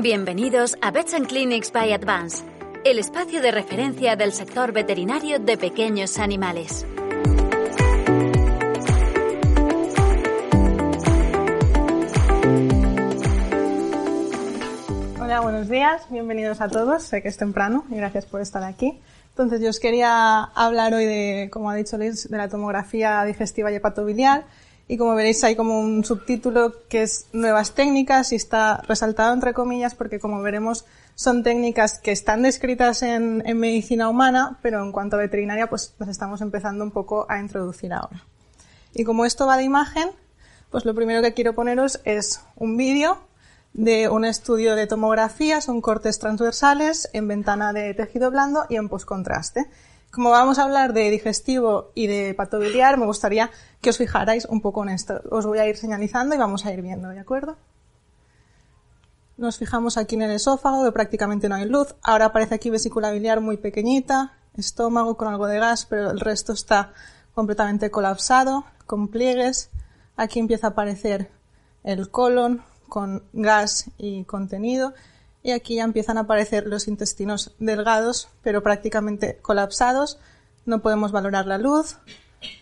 Bienvenidos a Vets and Clinics by Advance, el espacio de referencia del sector veterinario de pequeños animales. Hola, buenos días, bienvenidos a todos, sé que es temprano y gracias por estar aquí. Entonces yo os quería hablar hoy de, como ha dicho Liz, de la tomografía digestiva y hepatobiliar. Y como veréis hay como un subtítulo que es nuevas técnicas y está resaltado entre comillas porque como veremos son técnicas que están descritas en medicina humana, pero en cuanto a veterinaria pues las estamos empezando un poco a introducir ahora. Y como esto va de imagen, pues lo primero que quiero poneros es un vídeo de un estudio de tomografía, son cortes transversales en ventana de tejido blando y en postcontraste. Como vamos a hablar de digestivo y de hepatobiliar, me gustaría que os fijarais un poco en esto. Os voy a ir señalizando y vamos a ir viendo, ¿de acuerdo? Nos fijamos aquí en el esófago, que prácticamente no hay luz. Ahora aparece aquí vesícula biliar muy pequeñita, estómago con algo de gas, pero el resto está completamente colapsado, con pliegues. Aquí empieza a aparecer el colon con gas y contenido. Y aquí ya empiezan a aparecer los intestinos delgados, pero prácticamente colapsados. No podemos valorar la luz.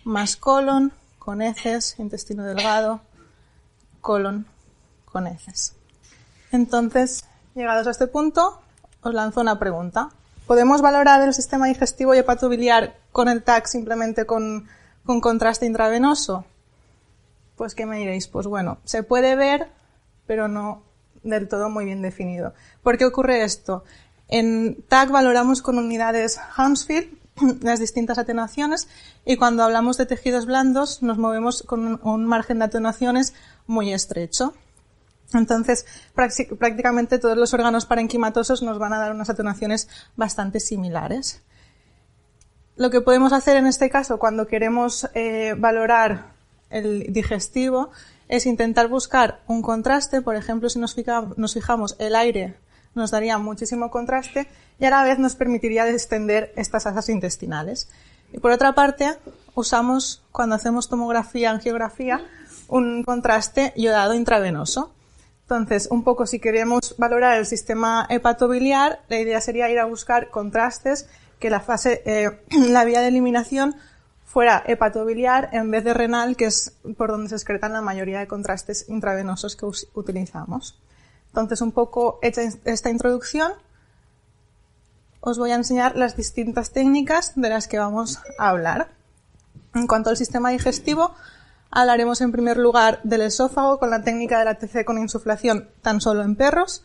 Más colon con heces, intestino delgado, colon con heces. Entonces, llegados a este punto, os lanzo una pregunta. ¿Podemos valorar el sistema digestivo y hepatobiliar con el TAC simplemente con contraste intravenoso? Pues, ¿qué me diréis? Pues bueno, se puede ver, pero no del todo muy bien definido. ¿Por qué ocurre esto? En TAC valoramos con unidades Hounsfield las distintas atenuaciones y cuando hablamos de tejidos blandos nos movemos con un margen de atenuaciones muy estrecho. Entonces, prácticamente todos los órganos parenquimatosos nos van a dar unas atenuaciones bastante similares. Lo que podemos hacer en este caso cuando queremos valorar el digestivo es intentar buscar un contraste. Por ejemplo, si nos fijamos, el aire nos daría muchísimo contraste y a la vez nos permitiría extender estas asas intestinales. Y por otra parte, usamos, cuando hacemos tomografía, angiografía, un contraste iodado intravenoso. Entonces, un poco si queremos valorar el sistema hepatobiliar, la idea sería ir a buscar contrastes que la vía de eliminación fuera hepatobiliar en vez de renal, que es por donde se excretan la mayoría de contrastes intravenosos que utilizamos. Entonces, un poco hecha esta introducción, os voy a enseñar las distintas técnicas de las que vamos a hablar. En cuanto al sistema digestivo, hablaremos en primer lugar del esófago con la técnica del ATC con insuflación tan solo en perros.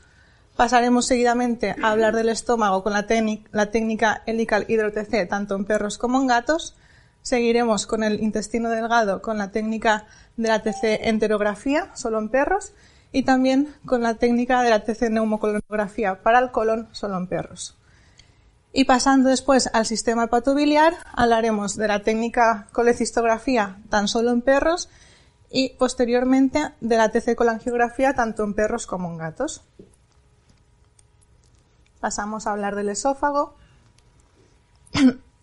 Pasaremos seguidamente a hablar del estómago con la técnica helical hidro-TC tanto en perros como en gatos. Seguiremos con el intestino delgado con la técnica de la TC enterografía, solo en perros, y también con la técnica de la TC neumocolonografía para el colon, solo en perros. Y pasando después al sistema hepatobiliar, hablaremos de la técnica colecistografía tan solo en perros y posteriormente de la TC colangiografía tanto en perros como en gatos. Pasamos a hablar del esófago.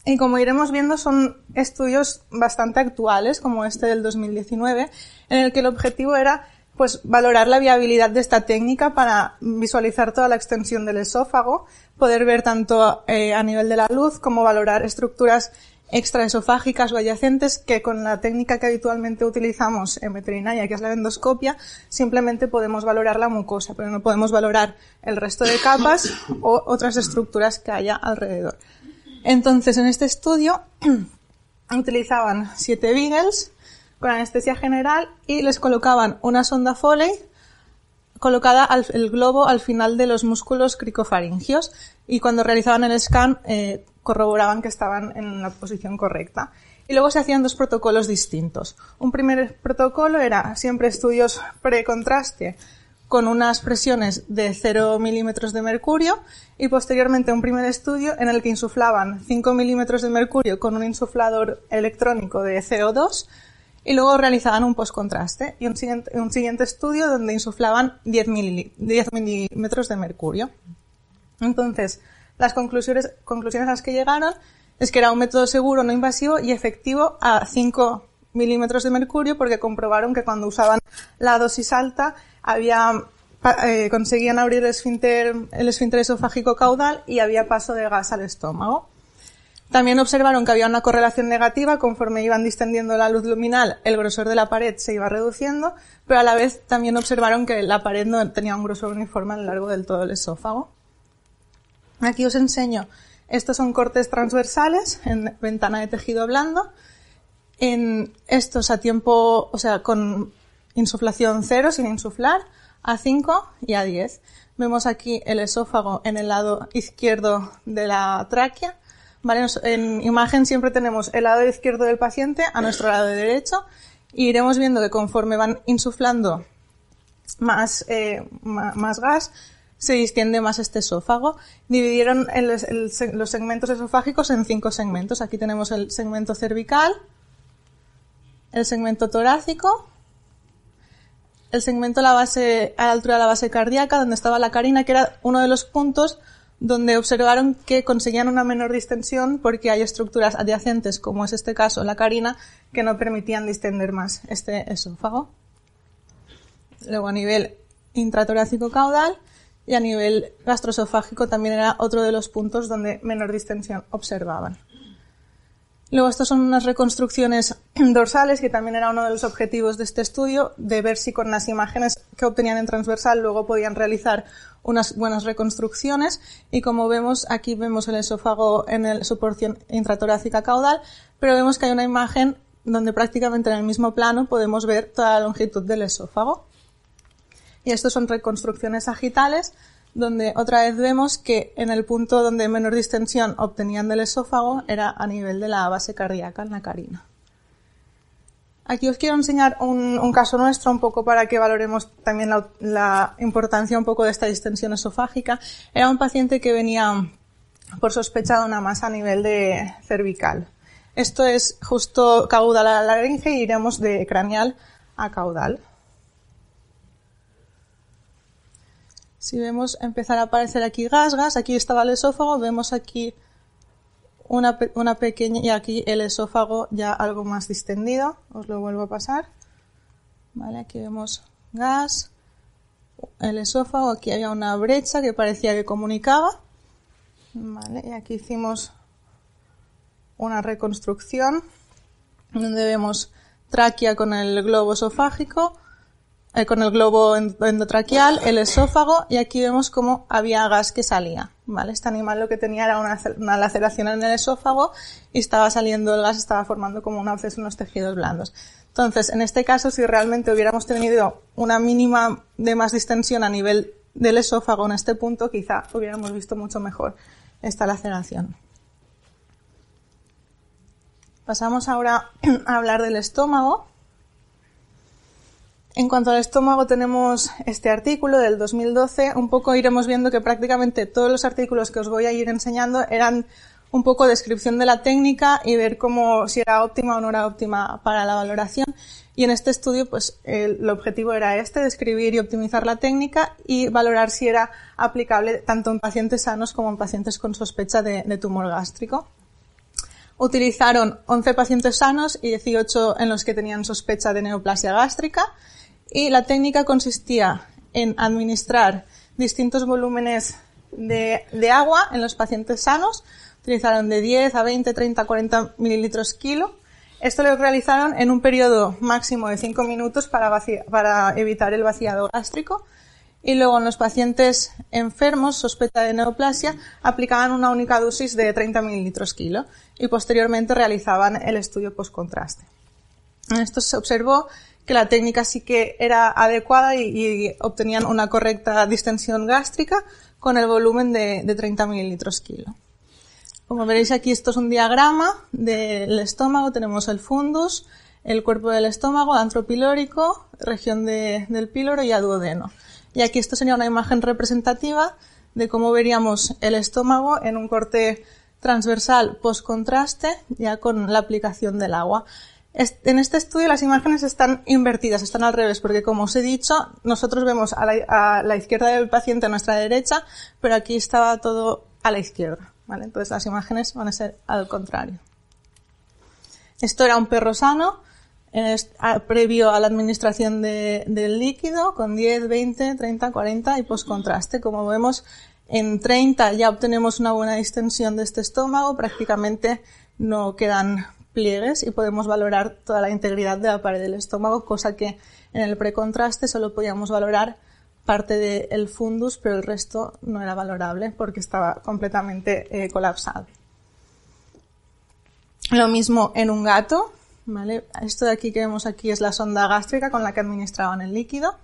Y como iremos viendo, son estudios bastante actuales, como este del 2019, en el que el objetivo era pues valorar la viabilidad de esta técnica para visualizar toda la extensión del esófago, poder ver tanto a nivel de la luz como valorar estructuras extraesofágicas o adyacentes que con la técnica que habitualmente utilizamos en veterinaria, que es la endoscopia, simplemente podemos valorar la mucosa, pero no podemos valorar el resto de capas o otras estructuras que haya alrededor. Entonces, en este estudio utilizaban 7 beagles con anestesia general y les colocaban una sonda Foley colocada el globo al final de los músculos cricofaringios y cuando realizaban el scan corroboraban que estaban en la posición correcta. Y luego se hacían 2 protocolos distintos. Un primer protocolo era siempre estudios precontraste con unas presiones de 0 milímetros de mercurio y posteriormente un primer estudio en el que insuflaban 5 milímetros de mercurio con un insuflador electrónico de CO2 y luego realizaban un postcontraste y un siguiente estudio donde insuflaban 10 milímetros de mercurio. Entonces, las conclusiones a las que llegaron es que era un método seguro, no invasivo y efectivo a 5 milímetros de mercurio porque comprobaron que cuando usaban la dosis alta había conseguían abrir el esfínter esofágico caudal y había paso de gas al estómago. También observaron que había una correlación negativa: conforme iban distendiendo la luz luminal, el grosor de la pared se iba reduciendo, pero a la vez también observaron que la pared no tenía un grosor uniforme a lo largo del todo el esófago. Aquí os enseño, estos son cortes transversales en ventana de tejido blando. En estos a tiempo, o sea, con insuflación 0, sin insuflar, a 5 y a 10. Vemos aquí el esófago en el lado izquierdo de la tráquea. Vale, en imagen siempre tenemos el lado izquierdo del paciente a nuestro lado derecho, y iremos viendo que conforme van insuflando más gas, se distiende más este esófago. Dividieron los segmentos esofágicos en 5 segmentos. Aquí tenemos el segmento cervical, el segmento torácico, el segmento a la altura de la base cardíaca, donde estaba la carina, que era uno de los puntos donde observaron que conseguían una menor distensión porque hay estructuras adyacentes, como es este caso, la carina, que no permitían distender más este esófago. Luego, a nivel intratorácico caudal y a nivel gastroesofágico también era otro de los puntos donde menor distensión observaban. Luego, estas son unas reconstrucciones dorsales, que también era uno de los objetivos de este estudio, de ver si con las imágenes que obtenían en transversal luego podían realizar unas buenas reconstrucciones. Y como vemos, aquí vemos el esófago en su porción intratorácica caudal, pero vemos que hay una imagen donde prácticamente en el mismo plano podemos ver toda la longitud del esófago. Y estos son reconstrucciones sagitales, donde otra vez vemos que en el punto donde menor distensión obtenían del esófago era a nivel de la base cardíaca, en la carina. Aquí os quiero enseñar un caso nuestro, un poco para que valoremos también la importancia un poco de esta distensión esofágica. Era un paciente que venía por sospecha de una masa a nivel de cervical. Esto es justo caudal a la laringe, y iremos de craneal a caudal. Si vemos empezar a aparecer aquí gas, aquí estaba el esófago, vemos aquí una pequeña, y aquí el esófago ya algo más distendido. Os lo vuelvo a pasar. Vale, aquí vemos gas, el esófago, aquí había una brecha que parecía que comunicaba. Vale, y aquí hicimos una reconstrucción donde vemos tráquea con el globo esofágico, con el globo endotraqueal, el esófago, y aquí vemos cómo había gas que salía. ¿Vale? Este animal lo que tenía era una laceración en el esófago y estaba saliendo el gas, estaba formando como un absceso en los tejidos blandos. Entonces, en este caso, si realmente hubiéramos tenido una mínima de más distensión a nivel del esófago en este punto, quizá hubiéramos visto mucho mejor esta laceración. Pasamos ahora a hablar del estómago. En cuanto al estómago, tenemos este artículo del 2012. Un poco iremos viendo que prácticamente todos los artículos que os voy a ir enseñando eran un poco descripción de la técnica y ver cómo, si era óptima o no era óptima para la valoración. Y en este estudio, pues, el objetivo era describir y optimizar la técnica y valorar si era aplicable tanto en pacientes sanos como en pacientes con sospecha de tumor gástrico. Utilizaron 11 pacientes sanos y 18 en los que tenían sospecha de neoplasia gástrica. Y la técnica consistía en administrar distintos volúmenes de agua en los pacientes sanos. Utilizaron de 10 a 20, 30, 40 mililitros kilo. Esto lo realizaron en un periodo máximo de 5 minutos para evitar el vaciado gástrico. Y luego en los pacientes enfermos, sospecha de neoplasia, aplicaban una única dosis de 30 mililitros kilo y posteriormente realizaban el estudio postcontraste. En esto se observó que la técnica sí que era adecuada y obtenían una correcta distensión gástrica con el volumen de 30 mililitros kilo. Como veréis aquí, esto es un diagrama del estómago. Tenemos el fundus, el cuerpo del estómago, antro pilórico, región del píloro y duodeno. Y aquí esto sería una imagen representativa de cómo veríamos el estómago en un corte transversal post-contraste, ya con la aplicación del agua. En este estudio las imágenes están invertidas, están al revés, porque como os he dicho, nosotros vemos a la izquierda del paciente, a nuestra derecha, pero aquí estaba todo a la izquierda, ¿vale? Entonces las imágenes van a ser al contrario. Esto era un perro sano, previo a la administración del líquido, con 10, 20, 30, 40 y postcontraste. Como vemos, en 30 ya obtenemos una buena distensión de este estómago, prácticamente no quedan pliegues y podemos valorar toda la integridad de la pared del estómago, cosa que en el precontraste solo podíamos valorar parte del fundus, pero el resto no era valorable porque estaba completamente colapsado. Lo mismo en un gato, ¿vale? Esto de aquí que vemos aquí es la sonda gástrica con la que administraban el líquido.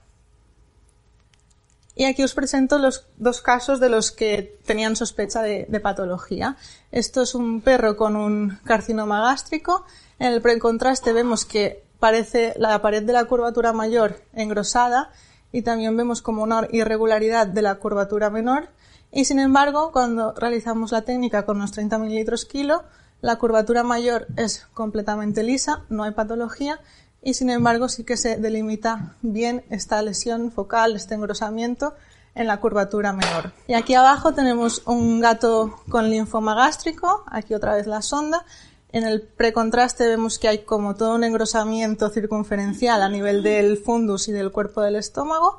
Y aquí os presento los dos casos de los que tenían sospecha de patología. Esto es un perro con un carcinoma gástrico. En el precontraste vemos que parece la pared de la curvatura mayor engrosada y también vemos como una irregularidad de la curvatura menor. Y sin embargo, cuando realizamos la técnica con unos 30 mililitros kilo, la curvatura mayor es completamente lisa, no hay patología, y sin embargo sí que se delimita bien esta lesión focal, este engrosamiento en la curvatura menor. Y aquí abajo tenemos un gato con linfoma gástrico, aquí otra vez la sonda. En el precontraste vemos que hay como todo un engrosamiento circunferencial a nivel del fundus y del cuerpo del estómago,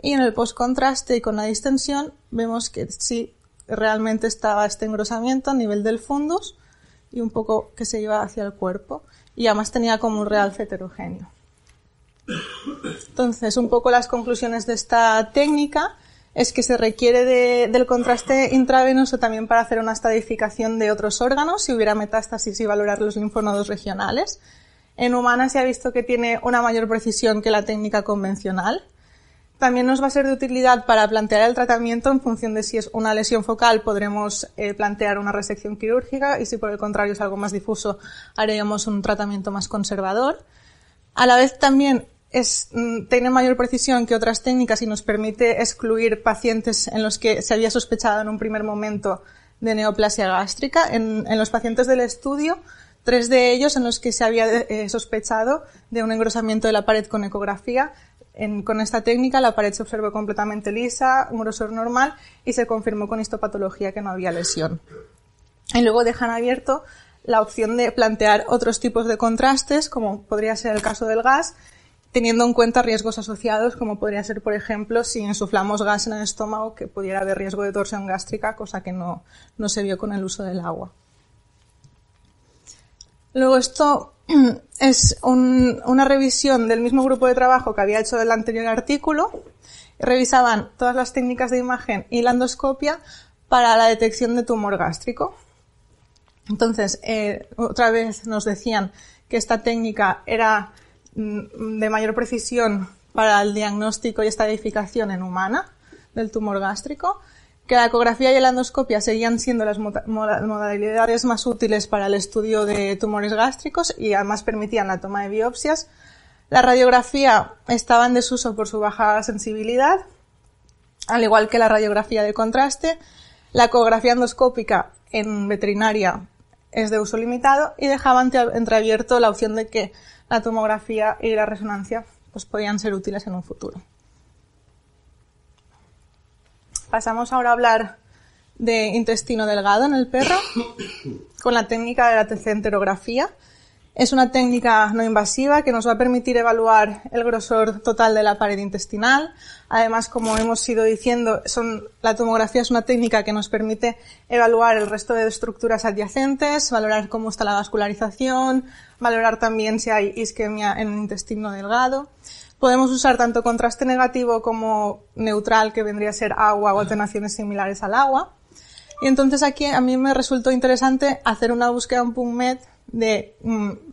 y en el postcontraste y con la distensión vemos que sí realmente estaba este engrosamiento a nivel del fundus y un poco que se iba hacia el cuerpo, y además tenía como un realce heterogéneo. Entonces, un poco las conclusiones de esta técnica es que se requiere del contraste intravenoso también para hacer una estadificación de otros órganos, si hubiera metástasis, y valorar los linfonodos regionales. En humanas se ha visto que tiene una mayor precisión que la técnica convencional. También nos va a ser de utilidad para plantear el tratamiento en función de si es una lesión focal, podremos plantear una resección quirúrgica, y si por el contrario es algo más difuso, haríamos un tratamiento más conservador. A la vez también tiene mayor precisión que otras técnicas y nos permite excluir pacientes en los que se había sospechado en un primer momento de neoplasia gástrica. En los pacientes del estudio, 3 de ellos en los que se había sospechado de un engrosamiento de la pared con ecografía. Con esta técnica la pared se observó completamente lisa, un grosor normal, y se confirmó con histopatología que no había lesión. Y luego dejan abierto la opción de plantear otros tipos de contrastes, como podría ser el caso del gas, teniendo en cuenta riesgos asociados, como podría ser, por ejemplo, si insuflamos gas en el estómago, que pudiera haber riesgo de torsión gástrica, cosa que no se vio con el uso del agua. Luego esto es una revisión del mismo grupo de trabajo que había hecho el anterior artículo. Revisaban todas las técnicas de imagen y la endoscopia para la detección de tumor gástrico. Entonces, otra vez nos decían que esta técnica era de mayor precisión para el diagnóstico y estadificación en humana del tumor gástrico, que la ecografía y la endoscopia seguían siendo las modalidades más útiles para el estudio de tumores gástricos y además permitían la toma de biopsias. La radiografía estaba en desuso por su baja sensibilidad, al igual que la radiografía de contraste. La ecografía endoscópica en veterinaria es de uso limitado y dejaba entreabierto la opción de que la tomografía y la resonancia pues podían ser útiles en un futuro. Pasamos ahora a hablar de intestino delgado en el perro con la técnica de la TC-enterografía. Es una técnica no invasiva que nos va a permitir evaluar el grosor total de la pared intestinal. Además, como hemos ido diciendo, la tomografía es una técnica que nos permite evaluar el resto de estructuras adyacentes, valorar cómo está la vascularización, valorar también si hay isquemia en el intestino delgado. Podemos usar tanto contraste negativo como neutral, que vendría a ser agua, o atenuaciones similares al agua. Y entonces aquí a mí me resultó interesante hacer una búsqueda en PubMed de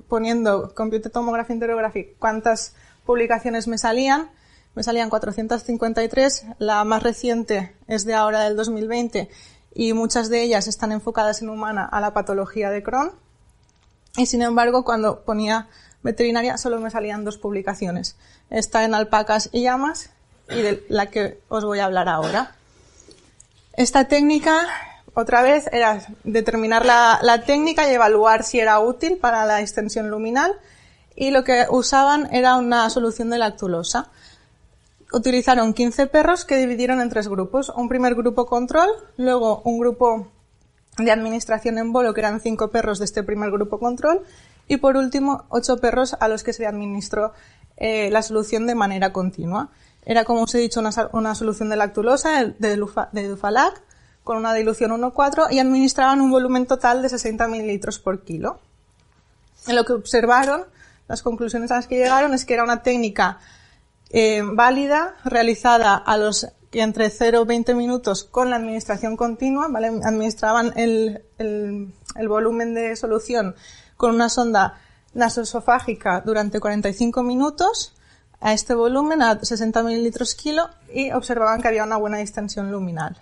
poniendo Computed Tomography Enterography cuántas publicaciones me salían. Me salían 453, la más reciente es de ahora del 2020 y muchas de ellas están enfocadas en humana a la patología de Crohn. Y sin embargo, cuando ponía veterinaria solo me salían 2 publicaciones. Esta en alpacas y llamas y de la que os voy a hablar ahora. Esta técnica, otra vez, era determinar la técnica y evaluar si era útil para la extensión luminal, y lo que usaban era una solución de lactulosa. Utilizaron 15 perros que dividieron en 3 grupos. Un primer grupo control, luego un grupo de administración en bolo, que eran 5 perros de este primer grupo control, Y por último, 8 perros a los que se administró la solución de manera continua. Era, como os he dicho, una solución de lactulosa, de Dufalac, con una dilución 1,4 y administraban un volumen total de 60 mililitros por kilo. En lo que observaron, las conclusiones a las que llegaron es que era una técnica válida, realizada a los entre 0 y 20 minutos con la administración continua, ¿vale? Administraban el volumen de solución con una sonda nasoesofágica durante 45 minutos a este volumen, a 60 mililitros kilo, y observaban que había una buena distensión luminal.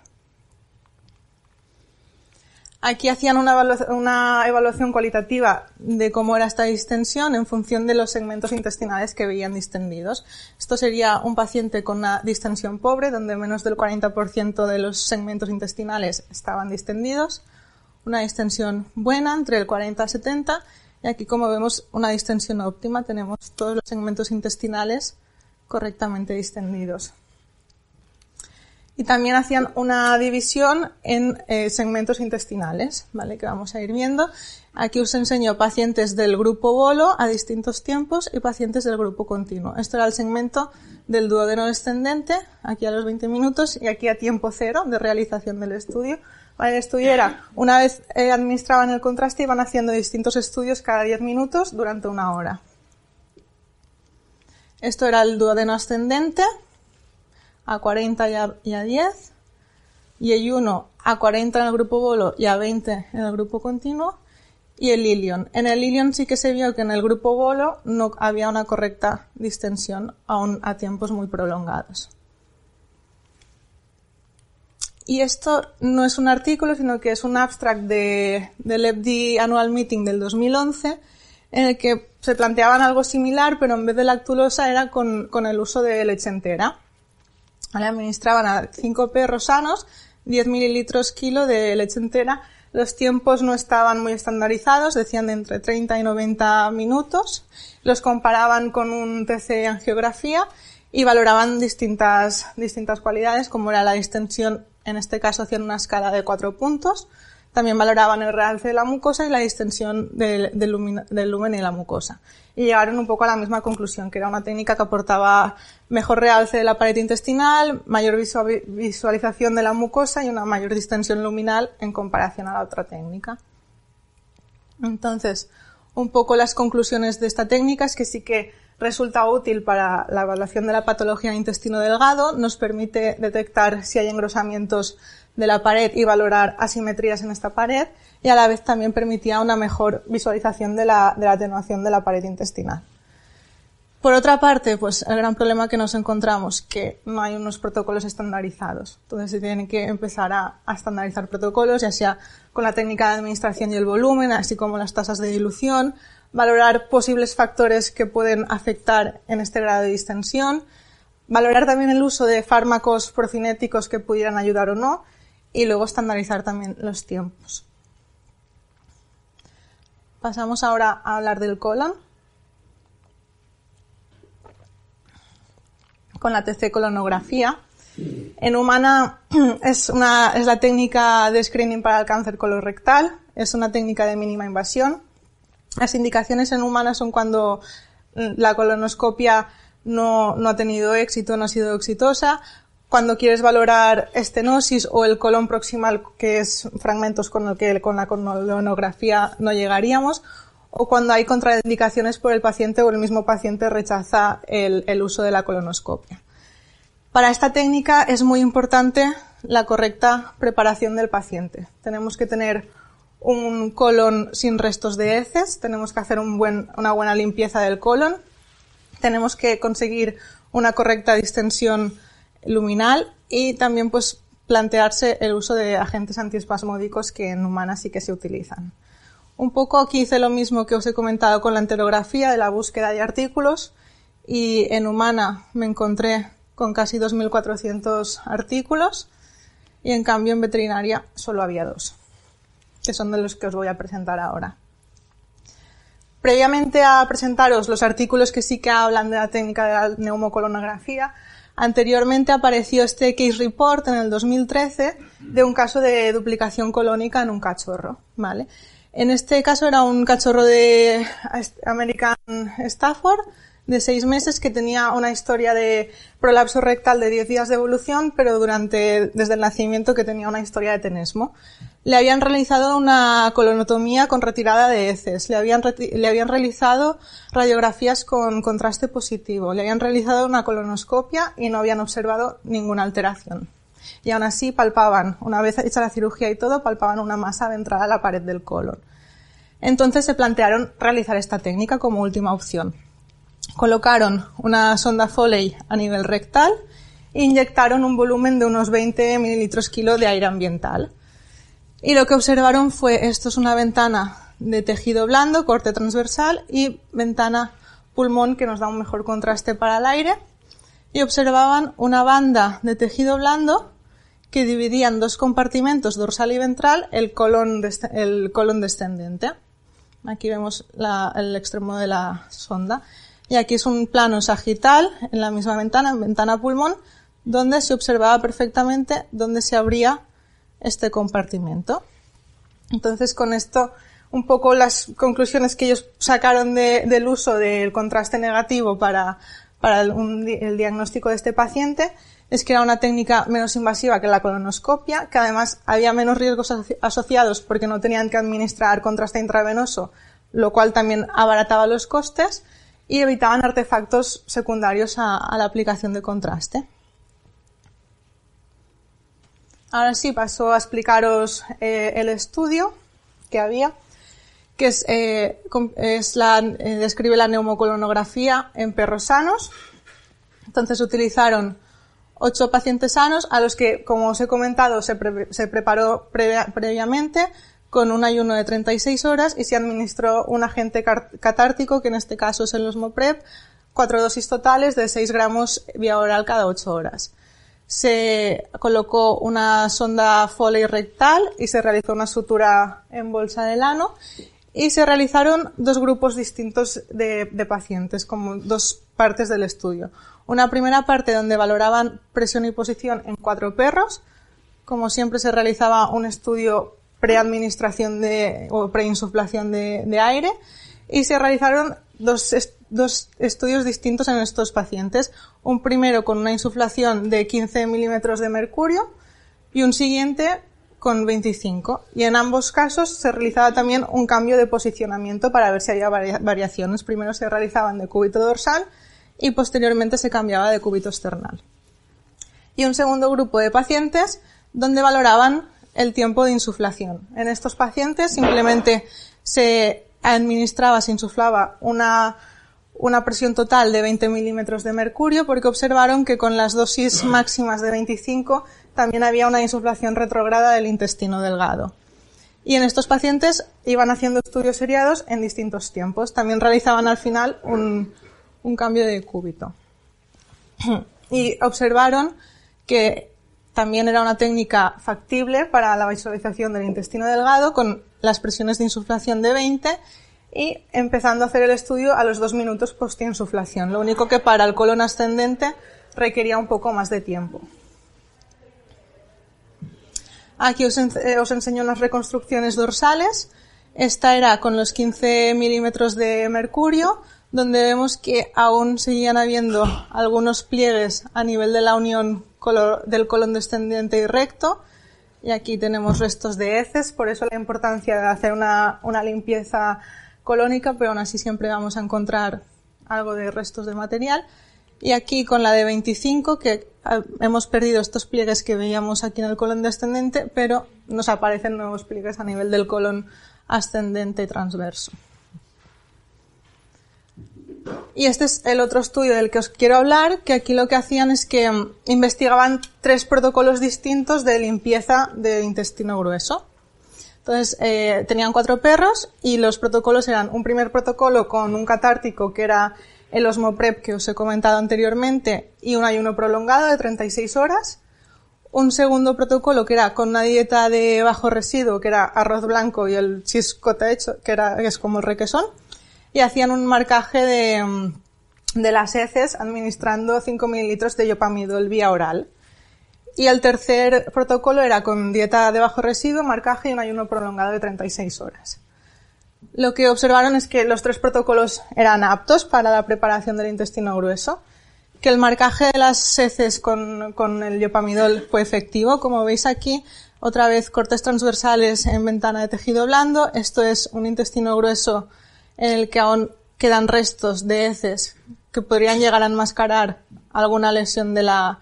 Aquí hacían una evaluación cualitativa de cómo era esta distensión en función de los segmentos intestinales que veían distendidos. Esto sería un paciente con una distensión pobre, donde menos del 40% de los segmentos intestinales estaban distendidos. Una distensión buena, entre el 40 y 70, y aquí, como vemos, una distensión óptima. Tenemos todos los segmentos intestinales correctamente distendidos. Y también hacían una división en segmentos intestinales, ¿vale? Que vamos a ir viendo. Aquí os enseño pacientes del grupo bolo a distintos tiempos y pacientes del grupo continuo. Esto era el segmento del duodeno descendente, aquí a los 20 minutos, y aquí a tiempo cero de realización del estudio. Vale, el estudio era, una vez administraban el contraste, iban haciendo distintos estudios cada 10 minutos durante 1 hora. Esto era el duodeno ascendente, a 40 y a 10, y el 1 a 40 en el grupo bolo y a 20 en el grupo continuo, y el ilion. En el ilion sí que se vio que en el grupo bolo no había una correcta distensión, aún a tiempos muy prolongados. Y esto no es un artículo, sino que es un abstract del EBD Annual Meeting del 2011, en el que se planteaban algo similar, pero en vez de lactulosa era con el uso de leche entera. ¿Vale? Administraban a 5 perros sanos 10 mililitros kilo de leche entera. Los tiempos no estaban muy estandarizados, decían de entre 30 y 90 minutos. Los comparaban con un TC angiografía y valoraban distintas cualidades, como era la distensión. En este caso hacían una escala de 4 puntos. También valoraban el realce de la mucosa y la distensión del lumen y la mucosa. Y llegaron un poco a la misma conclusión, que era una técnica que aportaba mejor realce de la pared intestinal, mayor visualización de la mucosa y una mayor distensión luminal en comparación a la otra técnica. Entonces, un poco las conclusiones de esta técnica es que sí que resulta útil para la evaluación de la patología del intestino delgado, nos permite detectar si hay engrosamientos de la pared y valorar asimetrías en esta pared, y a la vez también permitía una mejor visualización de la atenuación de la pared intestinal. Por otra parte, pues el gran problema que nos encontramos, que no hay unos protocolos estandarizados. Entonces se tiene que empezar a estandarizar protocolos, ya sea con la técnica de administración y el volumen, así como las tasas de dilución, valorar posibles factores que pueden afectar en este grado de distensión, valorar también el uso de fármacos procinéticos que pudieran ayudar o no, y luego estandarizar también los tiempos. Pasamos ahora a hablar del colon. Con la TC colonografía. En humana es la técnica de screening para el cáncer colorectal, es una técnica de mínima invasión. Las indicaciones en humana son cuando la colonoscopia no ha tenido éxito, no ha sido exitosa, cuando quieres valorar estenosis o el colon proximal, que es fragmentos con la colonografía no llegaríamos, o cuando hay contraindicaciones por el paciente o el mismo paciente rechaza el uso de la colonoscopia. Para esta técnica es muy importante la correcta preparación del paciente. Tenemos que tener un colon sin restos de heces, tenemos que hacer una buena limpieza del colon, tenemos que conseguir una correcta distensión luminal y también pues plantearse el uso de agentes antiespasmódicos que en humanas sí que se utilizan. Un poco aquí hice lo mismo que os he comentado con la enterografía de la búsqueda de artículos, y en humana me encontré con casi 2.400 artículos, y en cambio en veterinaria solo había 2, que son de los que os voy a presentar ahora. Previamente a presentaros los artículos que sí que hablan de la técnica de la neumocolonografía, anteriormente apareció este case report en el 2013 de un caso de duplicación colónica en un cachorro, ¿vale? En este caso era un cachorro de American Stafford de 6 meses que tenía una historia de prolapso rectal de 10 días de evolución, pero desde el nacimiento que tenía una historia de tenesmo. Le habían realizado una colonotomía con retirada de heces, le habían realizado radiografías con contraste positivo, le habían realizado una colonoscopia y no habían observado ninguna alteración. Y aún así palpaban, una vez hecha la cirugía y todo, palpaban una masa ventral a la pared del colon. Entonces se plantearon realizar esta técnica como última opción. Colocaron una sonda Foley a nivel rectal e inyectaron un volumen de unos 20 mililitros kilo de aire ambiental. Y lo que observaron fue, esto es una ventana de tejido blando, corte transversal, y ventana pulmón que nos da un mejor contraste para el aire. Y observaban una banda de tejido blando que dividía en 2 compartimentos, dorsal y ventral, el colon descendente. Aquí vemos el extremo de la sonda. Y aquí es un plano sagital en la misma ventana, en ventana pulmón, donde se observaba perfectamente dónde se abría este compartimento. Entonces, con esto, un poco las conclusiones que ellos sacaron del uso del contraste negativo para el diagnóstico de este paciente es que era una técnica menos invasiva que la colonoscopia, que además había menos riesgos asociados porque no tenían que administrar contraste intravenoso, lo cual también abarataba los costes, y evitaban artefactos secundarios a la aplicación de contraste. Ahora sí paso a explicaros el estudio que había, que describe la neumocolonografía en perros sanos. Entonces utilizaron 8 pacientes sanos a los que, como os he comentado, se preparó previamente con un ayuno de 36 horas y se administró un agente catártico, que en este caso es el Osmoprep, 4 dosis totales de 6 gramos vía oral cada 8 horas. Se colocó una sonda Foley rectal y se realizó una sutura en bolsa del ano, y se realizaron 2 grupos distintos de pacientes, como 2 partes del estudio. Una primera parte donde valoraban presión y posición en 4 perros. Como siempre se realizaba un estudio preadministración o preinsuflación de aire, y se realizaron dos estudios distintos en estos pacientes. Un primero con una insuflación de 15 milímetros de mercurio y un siguiente con 25. Y en ambos casos se realizaba también un cambio de posicionamiento para ver si había variaciones. Primero se realizaban de cúbito dorsal y posteriormente se cambiaba de cúbito esternal. Y un segundo grupo de pacientes donde valoraban el tiempo de insuflación. En estos pacientes simplemente se insuflaba una presión total de 20 milímetros de mercurio, porque observaron que con las dosis máximas de 25 también había una insuflación retrógrada del intestino delgado. Y en estos pacientes iban haciendo estudios seriados en distintos tiempos. También realizaban al final un cambio de cúbito. Y observaron que también era una técnica factible para la visualización del intestino delgado con las presiones de insuflación de 20 y empezando a hacer el estudio a los 2 minutos post-insuflación. Lo único que para el colon ascendente requería un poco más de tiempo. Aquí os enseño unas reconstrucciones dorsales. Esta era con los 15 milímetros de mercurio, donde vemos que aún seguían habiendo algunos pliegues a nivel de la unión del colon descendente y recto, y aquí tenemos restos de heces, por eso la importancia de hacer una limpieza colónica, pero aún así siempre vamos a encontrar algo de restos de material. Y aquí con la de 25, que hemos perdido estos pliegues que veíamos aquí en el colon descendente, pero nos aparecen nuevos pliegues a nivel del colon ascendente y transverso. Y este es el otro estudio del que os quiero hablar, que aquí lo que hacían es que investigaban 3 protocolos distintos de limpieza del intestino grueso. Entonces, tenían 4 perros y los protocolos eran un primer protocolo con un catártico, que era el Osmoprep que os he comentado anteriormente, y un ayuno prolongado de 36 horas. Un segundo protocolo que era con una dieta de bajo residuo, que era arroz blanco y el cheese cottage, que es como el requesón. Y hacían un marcaje de las heces administrando 5 mililitros de yopamidol vía oral. Y el tercer protocolo era con dieta de bajo residuo, marcaje y un ayuno prolongado de 36 horas. lo que observaron es que los 3 protocolos eran aptos para la preparación del intestino grueso, que el marcaje de las heces con el iopamidol fue efectivo. Como veis aquí, otra vez cortes transversales en ventana de tejido blando. Esto es un intestino grueso en el que aún quedan restos de heces que podrían llegar a enmascarar alguna lesión de la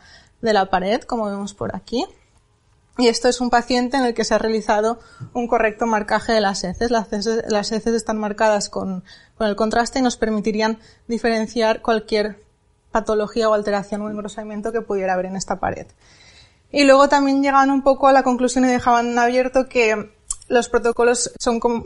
pared, como vemos por aquí. Y esto es un paciente en el que se ha realizado un correcto marcaje de las heces. Las heces están marcadas con el contraste y nos permitirían diferenciar cualquier patología o alteración o engrosamiento que pudiera haber en esta pared. Y luego también llegaban un poco a la conclusión y dejaban abierto que los protocolos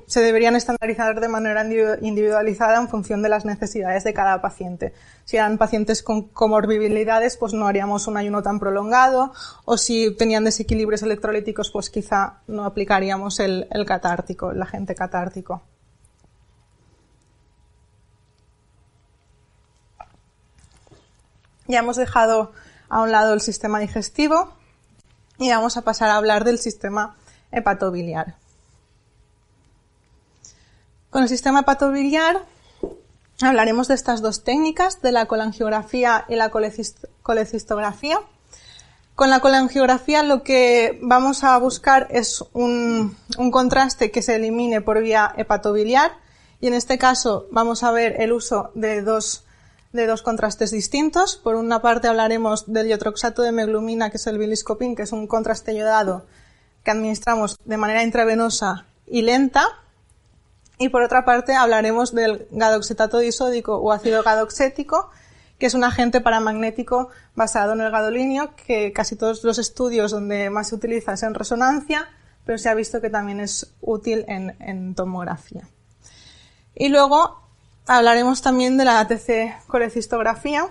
se deberían estandarizar de manera individualizada en función de las necesidades de cada paciente. Si eran pacientes con comorbilidades, pues no haríamos un ayuno tan prolongado, o si tenían desequilibrios electrolíticos, pues quizá no aplicaríamos el catártico, el agente catártico. Ya hemos dejado a un lado el sistema digestivo y vamos a pasar a hablar del sistema hepatobiliar. Con el sistema hepatobiliar hablaremos de estas 2 técnicas, de la colangiografía y la colecistografía. Con la colangiografía lo que vamos a buscar es un contraste que se elimine por vía hepatobiliar, y en este caso vamos a ver el uso de dos contrastes distintos. Por una parte hablaremos del iotroxato de meglumina, que es el biliscopin, que es un contraste iodado que administramos de manera intravenosa y lenta. Y por otra parte hablaremos del gadoxetato disódico o ácido gadoxético, que es un agente paramagnético basado en el gadolinio, que casi todos los estudios donde más se utiliza es en resonancia, pero se ha visto que también es útil en tomografía. Y luego hablaremos también de la ATC colecistografía,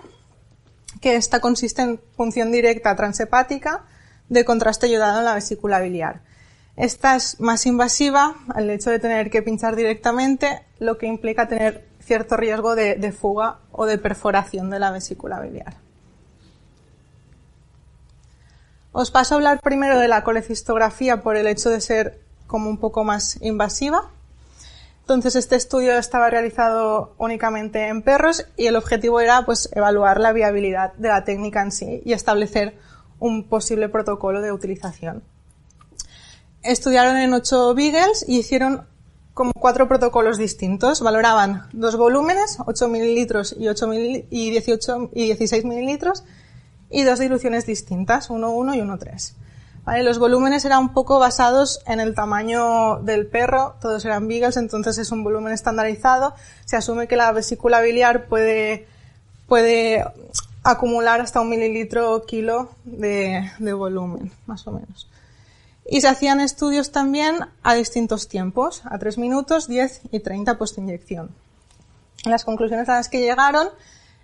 que esta consiste en punción directa transhepática de contraste iodado en la vesícula biliar. Esta es más invasiva, el hecho de tener que pinchar directamente, lo que implica tener cierto riesgo de fuga o de perforación de la vesícula biliar. Os paso a hablar primero de la colecistografía por el hecho de ser como un poco más invasiva. Entonces, este estudio estaba realizado únicamente en perros y el objetivo era pues evaluar la viabilidad de la técnica en sí y establecer un posible protocolo de utilización. Estudiaron en 8 beagles y hicieron como 4 protocolos distintos. Valoraban 2 volúmenes, 8 mililitros y 16 mililitros, y 2 diluciones distintas, 1,1 y 1,3. ¿Vale? Los volúmenes eran un poco basados en el tamaño del perro, todos eran beagles, entonces es un volumen estandarizado. Se asume que la vesícula biliar puede acumular hasta 1 mililitro kilo de volumen, más o menos. Y se hacían estudios también a distintos tiempos, a 3 minutos, 10 y 30 postinyección. Las conclusiones a las que llegaron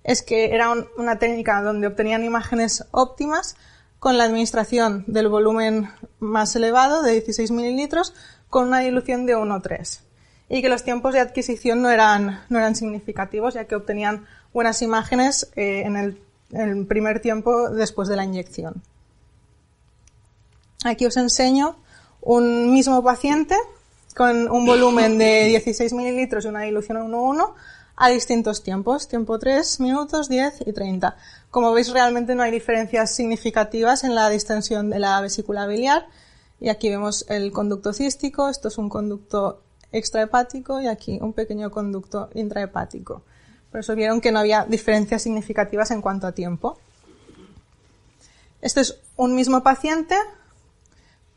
es que era una técnica donde obtenían imágenes óptimas con la administración del volumen más elevado, de 16 mililitros, con una dilución de 1,3. Y que los tiempos de adquisición no eran significativos, ya que obtenían buenas imágenes en el primer tiempo después de la inyección. Aquí os enseño un mismo paciente con un volumen de 16 mililitros y una dilución 1,1 a distintos tiempos, tiempo 3 minutos, 10 y 30. Como veis, realmente no hay diferencias significativas en la distensión de la vesícula biliar, y aquí vemos el conducto cístico, esto es un conducto extrahepático y aquí un pequeño conducto intrahepático. Por eso vieron que no había diferencias significativas en cuanto a tiempo. Este es un mismo paciente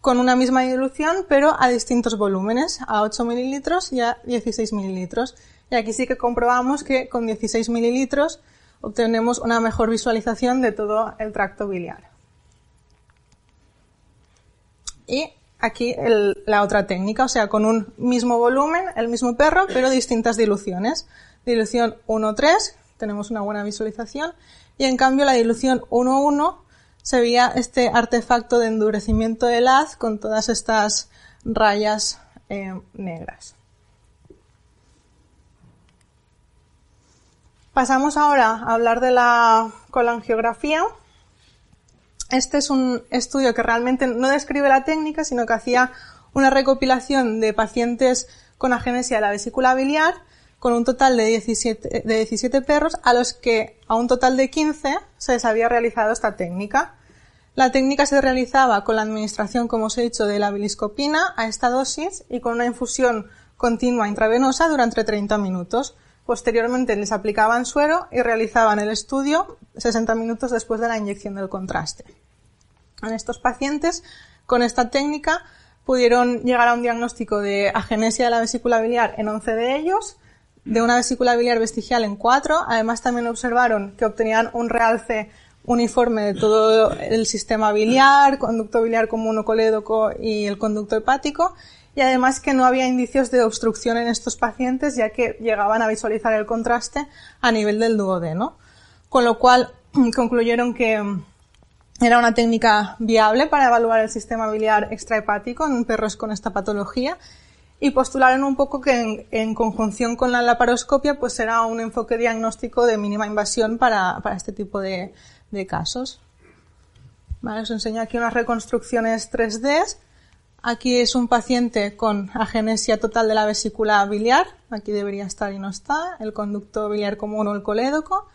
con una misma dilución, pero a distintos volúmenes, a 8 mililitros y a 16 mililitros. Y aquí sí que comprobamos que con 16 mililitros obtenemos una mejor visualización de todo el tracto biliar. Y aquí la otra técnica, o sea, con un mismo volumen, el mismo perro, pero distintas diluciones. Dilución 1,3, tenemos una buena visualización, y en cambio la dilución 1,1 se veía este artefacto de endurecimiento del haz con todas estas rayas negras. Pasamos ahora a hablar de la colangiografía. Este es un estudio que realmente no describe la técnica, sino que hacía una recopilación de pacientes con agenesia de la vesícula biliar, con un total de 17 perros, a los que a un total de 15 se les había realizado esta técnica. La técnica se realizaba con la administración, como os he dicho, de la biliscopina a esta dosis y con una infusión continua intravenosa durante 30 minutos. Posteriormente les aplicaban suero y realizaban el estudio 60 minutos después de la inyección del contraste. En estos pacientes, con esta técnica, pudieron llegar a un diagnóstico de agenesia de la vesícula biliar en 11 de ellos, de una vesícula biliar vestigial en 4. Además, también observaron que obtenían un realce uniforme de todo el sistema biliar, conducto biliar común o colédoco y el conducto hepático, y además que no había indicios de obstrucción en estos pacientes, ya que llegaban a visualizar el contraste a nivel del duodeno, con lo cual concluyeron que era una técnica viable para evaluar el sistema biliar extrahepático en perros con esta patología, y postularon un poco que en conjunción con la laparoscopia pues era un enfoque diagnóstico de mínima invasión para este tipo de casos. Vale, os enseño aquí unas reconstrucciones 3D. Aquí es un paciente con agenesia total de la vesícula biliar. Aquí debería estar y no está. El conducto biliar común o el colédoco.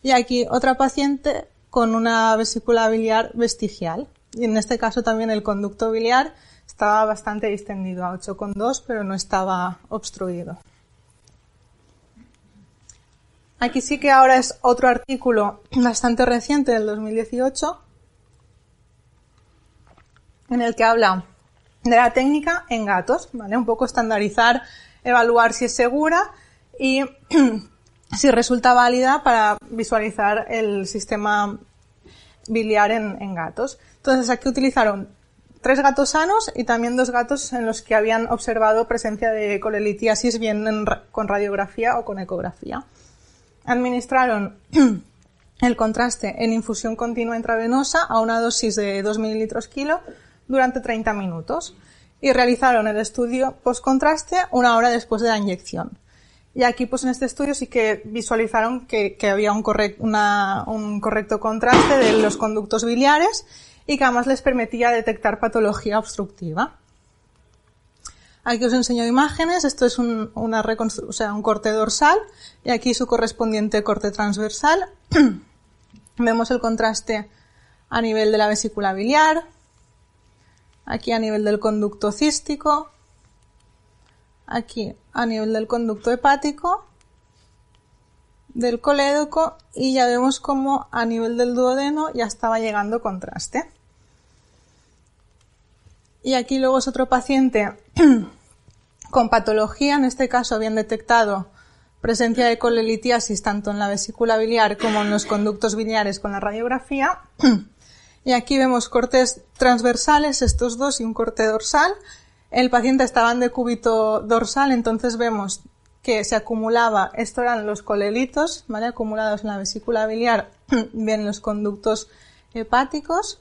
Y aquí otra paciente con una vesícula biliar vestigial. Y en este caso también el conducto biliar estaba bastante distendido a 8,2, pero no estaba obstruido. Aquí sí que ahora es otro artículo bastante reciente del 2018 en el que habla de la técnica en gatos, ¿vale? Un poco estandarizar, evaluar si es segura y si resulta válida para visualizar el sistema biliar en gatos. Entonces aquí utilizaron 3 gatos sanos y también 2 gatos en los que habían observado presencia de colelitiasis bien con radiografía o con ecografía. Administraron el contraste en infusión continua intravenosa a una dosis de 2 mililitros kilo durante 30 minutos y realizaron el estudio post-contraste 1 hora después de la inyección. Y aquí pues en este estudio sí que visualizaron que había un correcto contraste de los conductos biliares y que además les permitía detectar patología obstructiva. Aquí os enseño imágenes. Esto es un corte dorsal y aquí su correspondiente corte transversal. Vemos el contraste a nivel de la vesícula biliar, aquí a nivel del conducto cístico, aquí a nivel del conducto hepático, del colédoco, y ya vemos como a nivel del duodeno ya estaba llegando contraste. Y aquí luego es otro paciente con patología. En este caso habían detectado presencia de colelitiasis tanto en la vesícula biliar como en los conductos biliares con la radiografía. Y aquí vemos cortes transversales, estos dos, y un corte dorsal. El paciente estaba en decúbito dorsal, entonces vemos que se acumulaba, estos eran los colelitos, ¿vale? Acumulados en la vesícula biliar, bien los conductos hepáticos.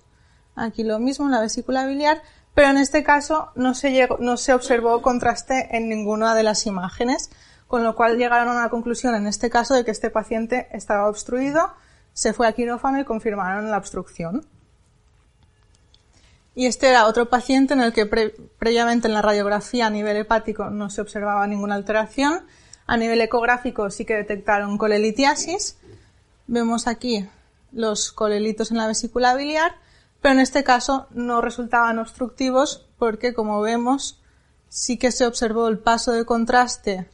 Aquí lo mismo en la vesícula biliar, pero en este caso no se observó contraste en ninguna de las imágenes, con lo cual llegaron a una conclusión en este caso de que este paciente estaba obstruido, se fue a quirófano y confirmaron la obstrucción. Y este era otro paciente en el que previamente en la radiografía a nivel hepático no se observaba ninguna alteración. A nivel ecográfico sí que detectaron colelitiasis. Vemos aquí los colelitos en la vesícula biliar, pero en este caso no resultaban obstructivos porque, como vemos, sí que se observó el paso de contraste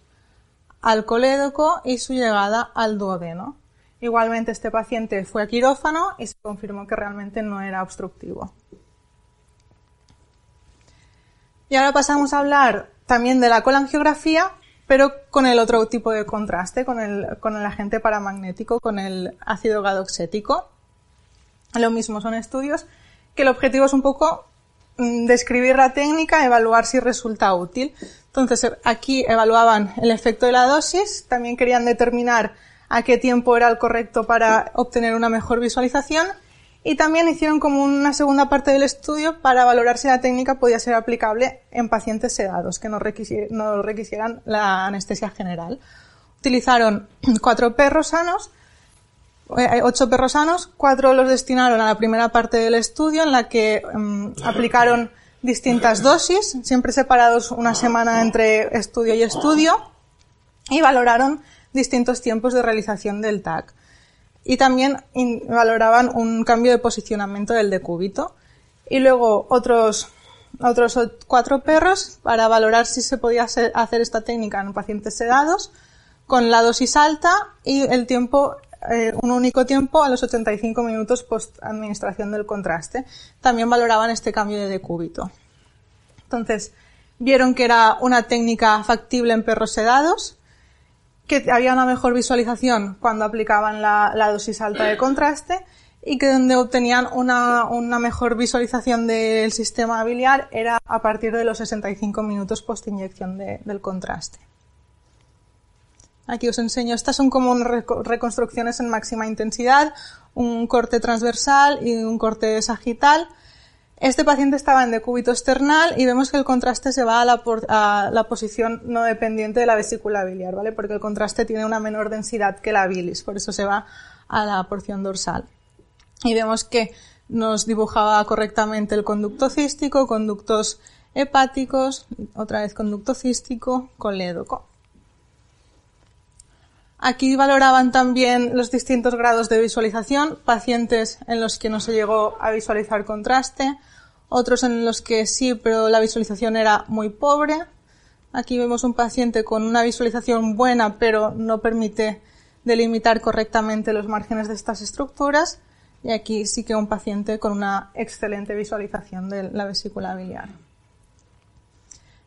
al colédoco y su llegada al duodeno. Igualmente este paciente fue a quirófano y se confirmó que realmente no era obstructivo. Y ahora pasamos a hablar también de la colangiografía, pero con el otro tipo de contraste, con el agente paramagnético, con el ácido gadoxético. Lo mismo, son estudios que el objetivo es un poco describir la técnica, evaluar si resulta útil. Entonces, aquí evaluaban el efecto de la dosis, también querían determinar a qué tiempo era el correcto para obtener una mejor visualización, y también hicieron como una segunda parte del estudio para valorar si la técnica podía ser aplicable en pacientes sedados que no requisieran la anestesia general. Utilizaron 8 perros sanos, 4 los destinaron a la primera parte del estudio en la que aplicaron distintas dosis, siempre separados una semana entre estudio y estudio, y valoraron distintos tiempos de realización del TAC. Y también valoraban un cambio de posicionamiento del decúbito. Y luego otros 4 perros para valorar si se podía hacer esta técnica en pacientes sedados con la dosis alta y el tiempo, un único tiempo a los 85 minutos post administración del contraste. También valoraban este cambio de decúbito. Entonces, vieron que era una técnica factible en perros sedados, que había una mejor visualización cuando aplicaban la dosis alta de contraste y que donde obtenían una mejor visualización del sistema biliar era a partir de los 65 minutos post inyección del contraste. Aquí os enseño, estas son como reconstrucciones en máxima intensidad, un corte transversal y un corte sagital. Este paciente estaba en decúbito external y vemos que el contraste se va a la posición no dependiente de la vesícula biliar, ¿vale? Porque el contraste tiene una menor densidad que la bilis, por eso se va a la porción dorsal. Y vemos que nos dibujaba correctamente el conducto cístico, conductos hepáticos, otra vez conducto cístico, colédoco. Aquí valoraban también los distintos grados de visualización, pacientes en los que no se llegó a visualizar contraste, otros en los que sí, pero la visualización era muy pobre. Aquí vemos un paciente con una visualización buena, pero no permite delimitar correctamente los márgenes de estas estructuras. Y aquí sí que un paciente con una excelente visualización de la vesícula biliar.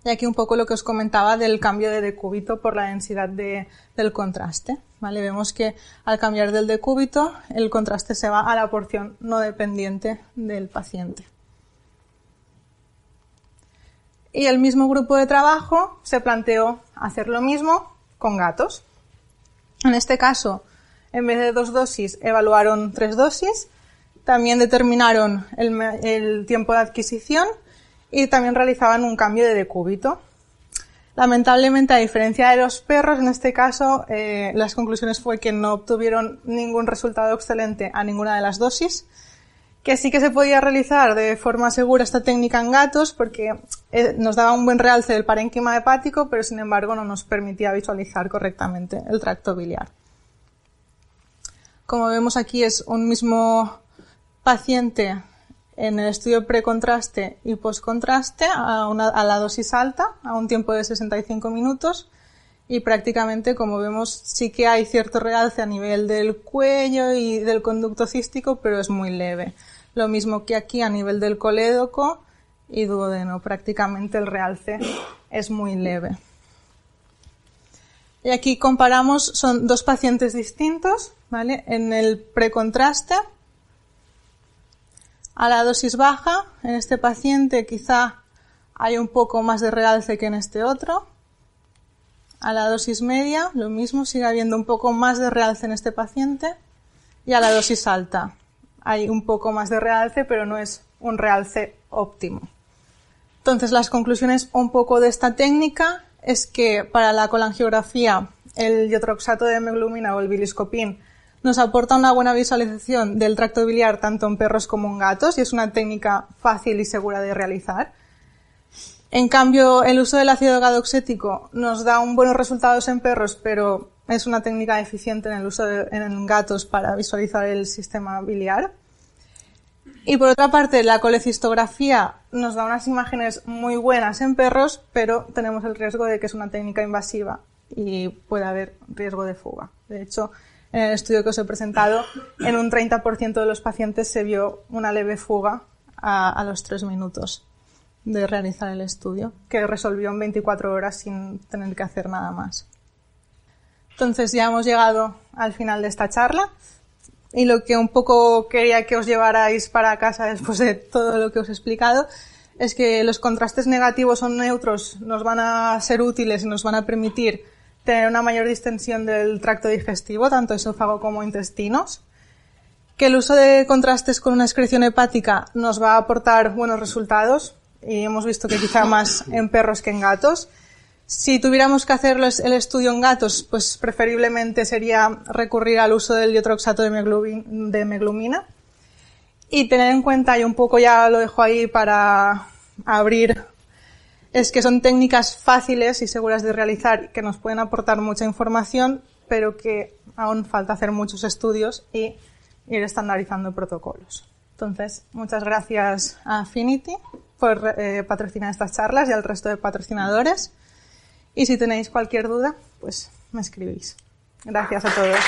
Y aquí un poco lo que os comentaba del cambio de decúbito por la densidad del contraste, ¿vale? Vemos que al cambiar del decúbito, el contraste se va a la porción no dependiente del paciente. Y el mismo grupo de trabajo se planteó hacer lo mismo con gatos. En este caso, en vez de 2 dosis, evaluaron 3 dosis. También determinaron el tiempo de adquisición y también realizaban un cambio de decúbito. Lamentablemente, a diferencia de los perros, en este caso, las conclusiones fue que no obtuvieron ningún resultado excelente a ninguna de las dosis, que sí que se podía realizar de forma segura esta técnica en gatos porque nos daba un buen realce del parénquima hepático, pero sin embargo no nos permitía visualizar correctamente el tracto biliar. Como vemos aquí es un mismo paciente en el estudio precontraste y postcontraste a la dosis alta, a un tiempo de 65 minutos, y prácticamente, como vemos, sí que hay cierto realce a nivel del cuello y del conducto cístico, pero es muy leve. Lo mismo que aquí a nivel del colédoco y duodeno, prácticamente el realce es muy leve. Y aquí comparamos, son 2 pacientes distintos, ¿vale? En el precontraste, a la dosis baja, en este paciente quizá hay un poco más de realce que en este otro. A la dosis media, lo mismo, sigue habiendo un poco más de realce en este paciente. Y a la dosis alta, hay un poco más de realce, pero no es un realce óptimo. Entonces, las conclusiones un poco de esta técnica es que para la colangiografía, el diotroxato de meglumina o el biliscopin nos aporta una buena visualización del tracto biliar tanto en perros como en gatos y es una técnica fácil y segura de realizar. En cambio, el uso del ácido gadoxético nos da buenos resultados en perros, pero es una técnica eficiente en el uso en gatos para visualizar el sistema biliar. Y por otra parte, la colecistografía nos da unas imágenes muy buenas en perros, pero tenemos el riesgo de que es una técnica invasiva y puede haber riesgo de fuga. De hecho, en el estudio que os he presentado, en un 30% de los pacientes se vio una leve fuga a los 3 minutos de realizar el estudio, que resolvió en 24 horas sin tener que hacer nada más. Entonces ya hemos llegado al final de esta charla y lo que un poco quería que os llevarais para casa después de todo lo que os he explicado es que los contrastes negativos o neutros nos van a ser útiles y nos van a permitir tener una mayor distensión del tracto digestivo, tanto esófago como intestinos, que el uso de contrastes con una excreción hepática nos va a aportar buenos resultados y hemos visto que quizá más en perros que en gatos. Si tuviéramos que hacer el estudio en gatos, pues preferiblemente sería recurrir al uso del diotroxato de meglumina y tener en cuenta, y un poco ya lo dejo ahí para abrir es que son técnicas fáciles y seguras de realizar que nos pueden aportar mucha información, pero que aún falta hacer muchos estudios y ir estandarizando protocolos. Entonces, muchas gracias a Affinity por patrocinar estas charlas y al resto de patrocinadores. Y si tenéis cualquier duda, pues me escribís. Gracias a todos.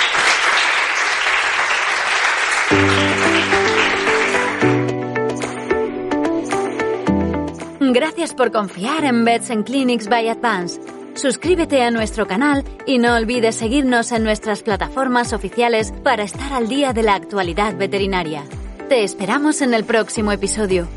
Gracias por confiar en Vets and Clinics by Advance. Suscríbete a nuestro canal y no olvides seguirnos en nuestras plataformas oficiales para estar al día de la actualidad veterinaria. Te esperamos en el próximo episodio.